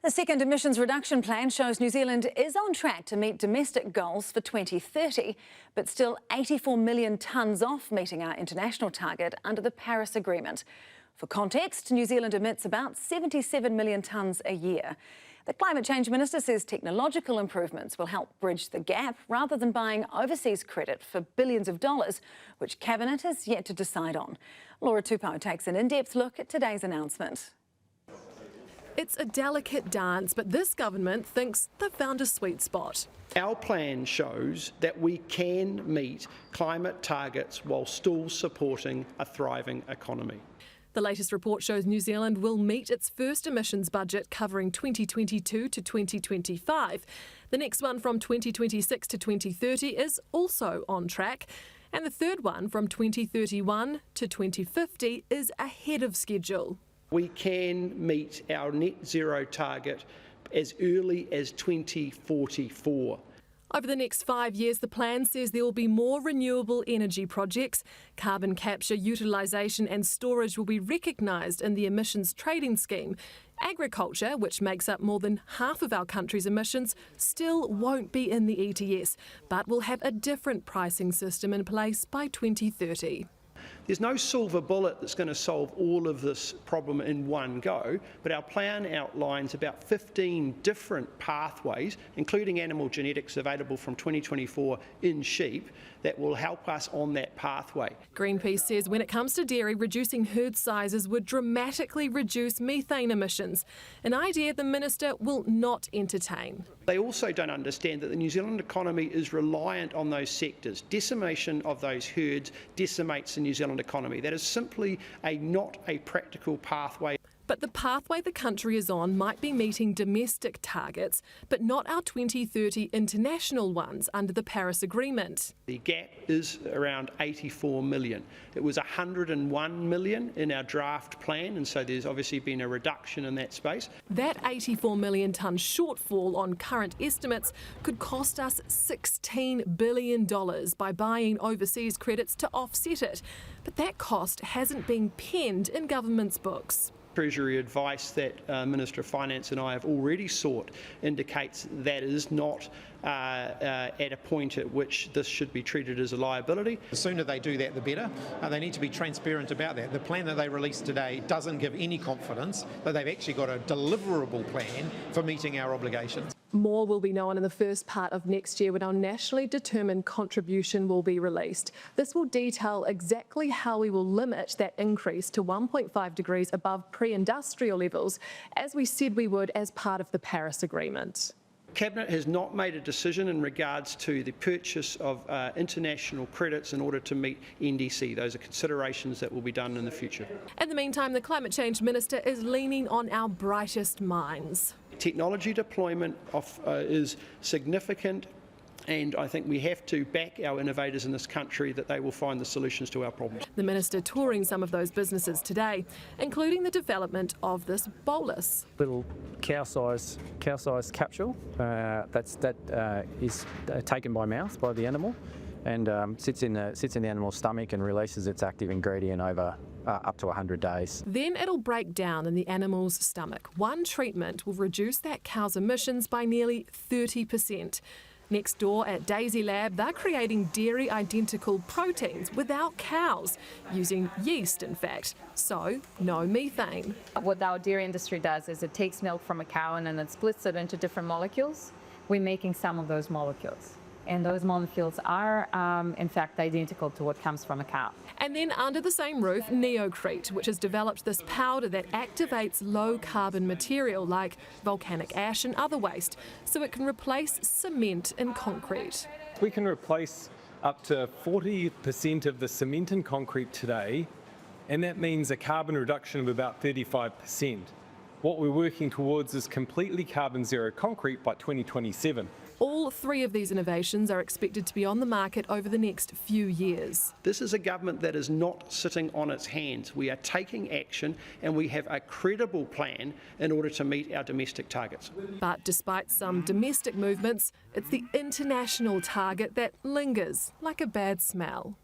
The second emissions reduction plan shows New Zealand is on track to meet domestic goals for 2030, but still 84 million tonnes off meeting our international target under the Paris Agreement. For context, New Zealand emits about 77 million tonnes a year. The Climate Change Minister says technological improvements will help bridge the gap rather than buying overseas credit for billions of dollars, which Cabinet has yet to decide on. Laura Tupou takes an in-depth look at today's announcement. It's a delicate dance, but this government thinks they've found a sweet spot. Our plan shows that we can meet climate targets while still supporting a thriving economy. The latest report shows New Zealand will meet its first emissions budget covering 2022 to 2025. The next one from 2026 to 2030 is also on track. And the third one from 2031 to 2050 is ahead of schedule. We can meet our net zero target as early as 2044. Over the next 5 years, the plan says there will be more renewable energy projects. Carbon capture, utilisation and storage will be recognised in the emissions trading scheme. Agriculture, which makes up more than half of our country's emissions, still won't be in the ETS, but will have a different pricing system in place by 2030. There's no silver bullet that's going to solve all of this problem in one go, but our plan outlines about 15 different pathways, including animal genetics available from 2024 in sheep, that will help us on that pathway. Greenpeace says when it comes to dairy, reducing herd sizes would dramatically reduce methane emissions, an idea the minister will not entertain. They also don't understand that the New Zealand economy is reliant on those sectors. Decimation of those herds decimates the New Zealand economy. That is simply not a practical pathway. But the pathway the country is on might be meeting domestic targets, but not our 2030 international ones under the Paris Agreement. The gap is around 84 million. It was 101 million in our draft plan, and so there's obviously been a reduction in that space. That 84 million tonne shortfall on current estimates could cost us $16 billion by buying overseas credits to offset it. But that cost hasn't been penned in government's books. Treasury advice that Minister of Finance and I have already sought indicates that is not at a point at which this should be treated as a liability. The sooner they do that, the better. They need to be transparent about that. The plan that they released today doesn't give any confidence that they've actually got a deliverable plan for meeting our obligations. More will be known in the first part of next year when our nationally determined contribution will be released. This will detail exactly how we will limit that increase to 1.5 degrees above pre-industrial levels, as we said we would as part of the Paris Agreement. Cabinet has not made a decision in regards to the purchase of international credits in order to meet NDC. Those are considerations that will be done in the future. In the meantime, the Climate Change Minister is leaning on our brightest minds. Technology deployment is significant, and I think we have to back our innovators in this country that they will find the solutions to our problems. The Minister touring some of those businesses today, including the development of this bolus. Little cow-sized capsule that is taken by mouth by the animal and sits in the animal's stomach and releases its active ingredient over up to 100 days. Then it'll break down in the animal's stomach. One treatment will reduce that cow's emissions by nearly 30%. Next door at Daisy Lab, they're creating dairy-identical proteins without cows, using yeast, in fact, so no methane. What our dairy industry does is it takes milk from a cow and then it splits it into different molecules. We're making some of those molecules. And those molecules are, in fact, identical to what comes from a cow. And then under the same roof, Neocrete, which has developed this powder that activates low-carbon material like volcanic ash and other waste, so it can replace cement and concrete. We can replace up to 40% of the cement and concrete today, and that means a carbon reduction of about 35%. What we're working towards is completely carbon zero concrete by 2027. All three of these innovations are expected to be on the market over the next few years. This is a government that is not sitting on its hands. We are taking action and we have a credible plan in order to meet our domestic targets. But despite some domestic movements, it's the international target that lingers like a bad smell.